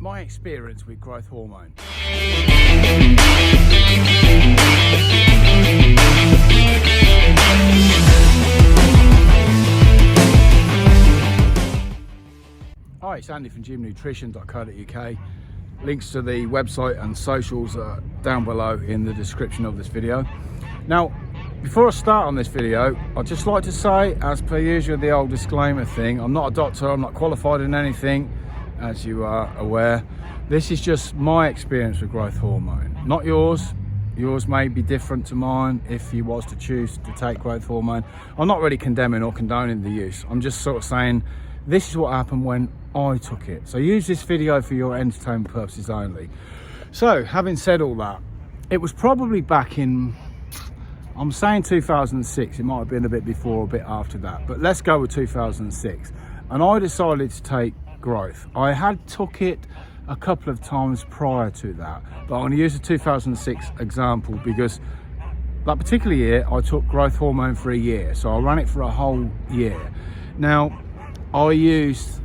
my experience with growth hormone. Hi, it's Andy from gymnutrition.co.uk. Links to the website and socials are down below in the description of this video. Now, before I start on this video, I'd just like to say, as per usual, the old disclaimer thing, I'm not a doctor, I'm not qualified in anything, as you are aware. This is just my experience with growth hormone, not yours. Yours may be different to mine if you was to choose to take growth hormone. I'm not really condemning or condoning the use. I'm just sort of saying, this is what happened when I took it. So use this video for your entertainment purposes only. So, having said all that, it was probably back in, I'm saying 2006, it might have been a bit before or a bit after that, but let's go with 2006. And I decided to take growth. I had took it a couple of times prior to that, but I'm going to use the 2006 example because that particular year I took growth hormone for a year. So I ran it for a whole year. Now, I used,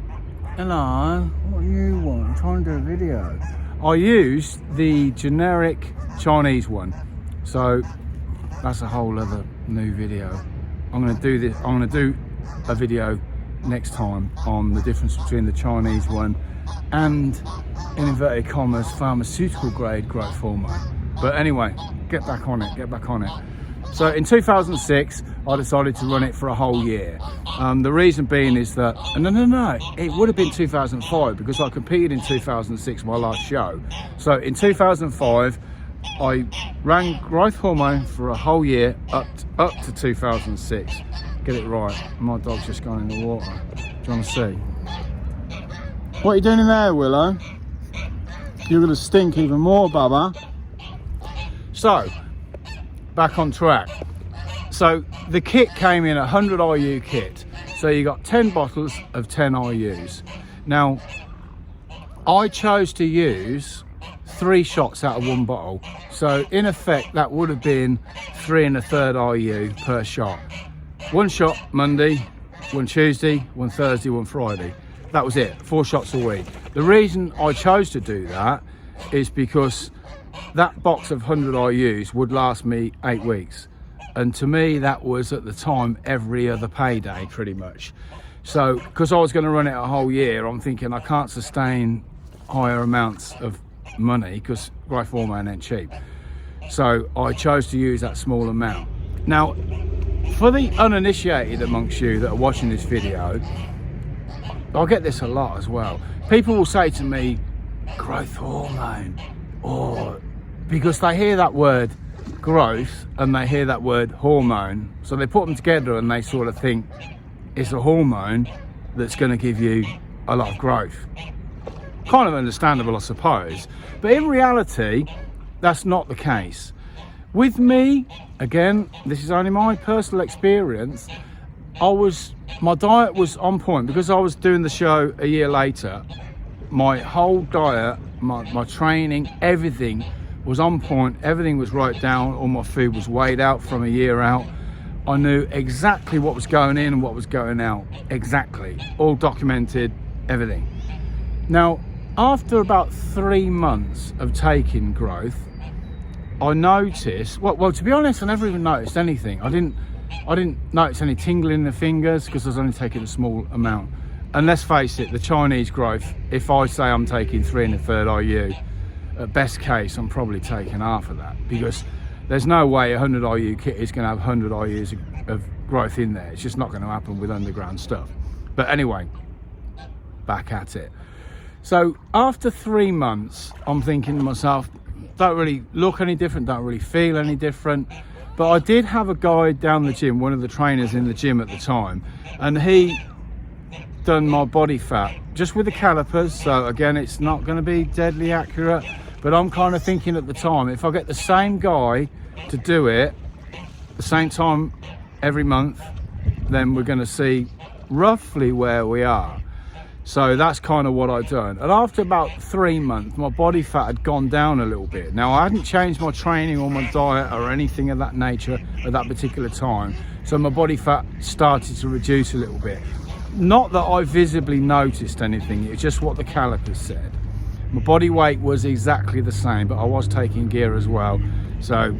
hello, what do you want? I'm trying to do a video. I used the generic Chinese one. So that's a whole other new video. I'm going to do this. I'm going to do a video next time on the difference between the Chinese one and, in inverted commas, pharmaceutical grade growth hormone. But anyway, get back on it. So in 2006, I decided to run it for a whole year. The reason being is that, no, it would have been 2005 because I competed in 2006, my last show. So in 2005, I ran growth hormone for a whole year up to 2006. Get it right. My dog's just gone in the water. Do you want to see? What are you doing in there, Willow? You're going to stink even more, Bubba. So, back on track. So, the kit came in a 100 IU kit. So, you got 10 bottles of 10 IUs. Now, I chose to use 3 shots out of 1 bottle. So, in effect, that would have been 3 1/3 IU per shot. 1 shot Monday, 1 Tuesday, 1 Thursday, 1 Friday. That was it, 4 shots a week. The reason I chose to do that is because that box of 100 IUs would last me 8 weeks. And to me, that was at the time every other payday pretty much. So, because I was going to run it a whole year, I'm thinking I can't sustain higher amounts of money because growth hormone ain't cheap. So I chose to use that small amount. Now, for the uninitiated amongst you that are watching this video, I get this a lot as well. People will say to me, growth hormone, or because they hear that word growth and they hear that word hormone, so they put them together and they sort of think it's a hormone that's going to give you a lot of growth. Kind of understandable, I suppose, but in reality, that's not the case. With me, again, this is only my personal experience, my diet was on point because I was doing the show a year later. My whole diet, my training, everything was on point. Everything was right down. All my food was weighed out from a year out. I knew exactly what was going in and what was going out. Exactly. All documented, everything. Now, after about 3 months of taking growth, I noticed, well, to be honest, I never even noticed anything. I didn't notice any tingling in the fingers because I was only taking a small amount. And let's face it, the Chinese growth, if I say I'm taking 3 1/3 IU, at best case, I'm probably taking half of that because there's no way a 100 IU kit is going to have 100 IUs of growth in there. It's just not going to happen with underground stuff. But anyway, back at it. So after 3 months, I'm thinking to myself, don't really look any different, don't really feel any different. But I did have a guy down the gym, one of the trainers in the gym at the time, and he done my body fat just with the calipers. So again, it's not going to be deadly accurate, but I'm kind of thinking at the time, if I get the same guy to do it the same time every month, then we're going to see roughly where we are. So that's kind of what I've done. And after about 3 months, my body fat had gone down a little bit. Now, I hadn't changed my training or my diet or anything of that nature at that particular time. So my body fat started to reduce a little bit. Not that I visibly noticed anything, it's just what the calipers said. My body weight was exactly the same, but I was taking gear as well. So,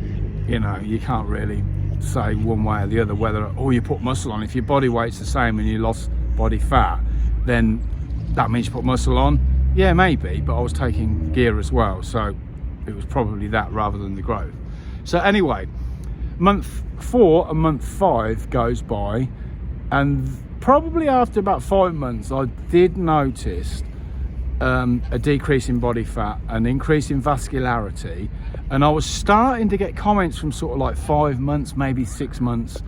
you know, you can't really say one way or the other whether, oh, you put muscle on. If your body weight's the same and you lost body fat, then that means you put muscle on. Yeah, maybe, but I was taking gear as well, so it was probably that rather than the growth. So anyway, month 4 and month 5 goes by, and probably after about 5 months I did notice a decrease in body fat, an increase in vascularity, and I was starting to get comments from sort of like 5 months, maybe 6 months,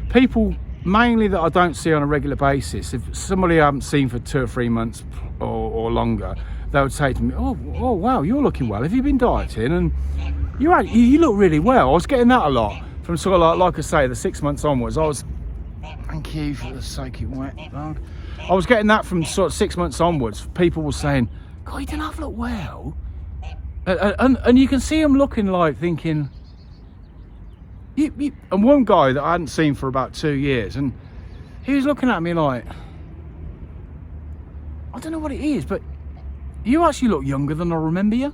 people mainly that I don't see on a regular basis. If somebody I haven't seen for 2 or 3 months or longer, they would say to me, oh wow, you're looking well, have you been dieting? And you look really well. I was getting that a lot from sort of like I say, the 6 months onwards. I was, thank you for the soaking wet dog. I was getting that from sort of 6 months onwards. People were saying, God, you don't have to look well. And you can see them looking like thinking, and one guy that I hadn't seen for about 2 years, and he was looking at me like, I don't know what it is, but you actually look younger than I remember you.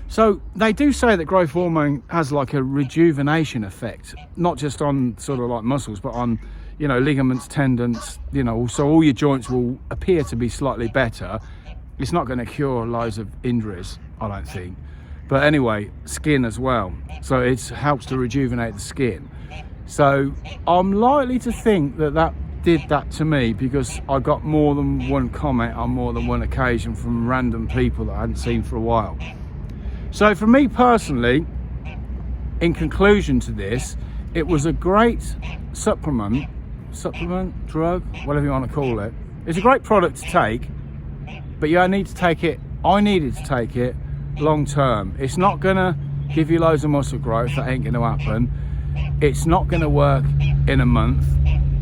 So they do say that growth hormone has like a rejuvenation effect, not just on sort of like muscles, but on, you know, ligaments, tendons, you know, so all your joints will appear to be slightly better. It's not going to cure loads of injuries, I don't think. But anyway, skin as well. So it helps to rejuvenate the skin. So I'm likely to think that that did that to me, because I got more than one comment on more than one occasion from random people that I hadn't seen for a while. So for me personally, in conclusion to this, it was a great supplement, drug, whatever you want to call it. It's a great product to take, but you need to take it, I needed to take it long term. It's not gonna give you loads of muscle growth, that ain't gonna happen. It's not gonna work in a month,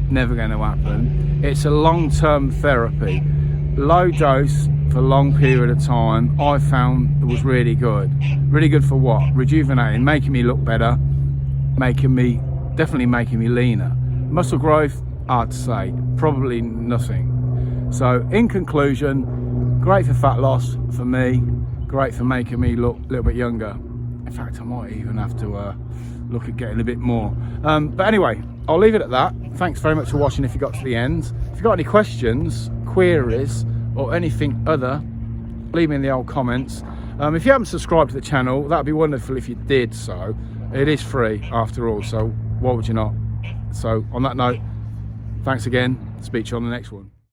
never gonna happen. It's a long-term therapy, low dose for a long period of time. I found it was really good for what? Rejuvenating, making me look better, definitely making me leaner. Muscle growth, hard to say, probably nothing. So in conclusion, great for fat loss for me, great for making me look a little bit younger. In fact, I might even have to look at getting a bit more. But anyway, I'll leave it at that. Thanks very much for watching if you got to the end. If you've got any questions, queries, or anything other, leave me in the old comments. If you haven't subscribed to the channel, that'd be wonderful if you did so. It is free after all, so why would you not? So on that note, thanks again. Speak to you on the next one.